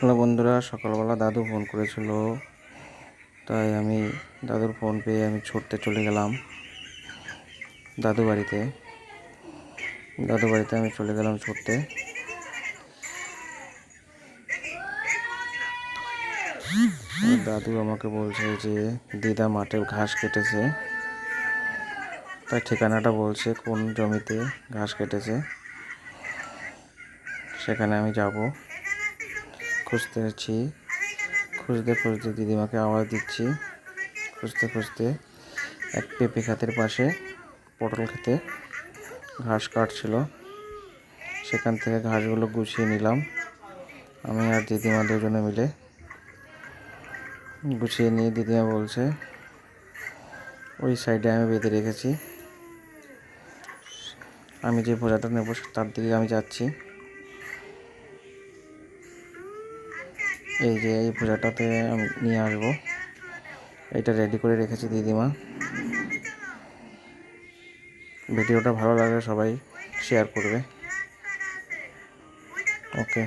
Hello বন্ধুরা, সকালবেলা দাদু ফোন করেছিল, তাই আমি দাদুর ফোন পেয়ে আমি ছুটতে চলে গেলাম দাদু বাড়িতে। আমি চলে গেলাম ছুটতে। দাদু আমাকে বলছে যে দিদা মাঠে ঘাস কেটেছে, তার ঠিকানাটা বলছে কোন জমিতে ঘাস কেটেছে, সেখানে আমি যাব। খুঁজতে খুঁজতে দিদিমাকে আওয়াজ দিচ্ছি। খুঁজতে এক পেঁপে ক্ষেতের পাশে পটল খেতে ঘাস কাটছিল, সেখান থেকে ঘাসগুলো গুছিয়ে নিলাম। আমি আর দিদিমা দুজনে মিলে গুছিয়ে নিয়ে দিদিমা বলছে ওই সাইডে আমি বেঁধে রেখেছি, আমি যে বোঝাটা নেব তার দিকে আমি যাচ্ছি। এই যে এই বোঝাটাতে আমি নিয়ে আসবো, এটা রেডি করে রেখেছি দিদিমা। ভিডিওটা ভালো লাগলে সবাই শেয়ার করবে। ওকে।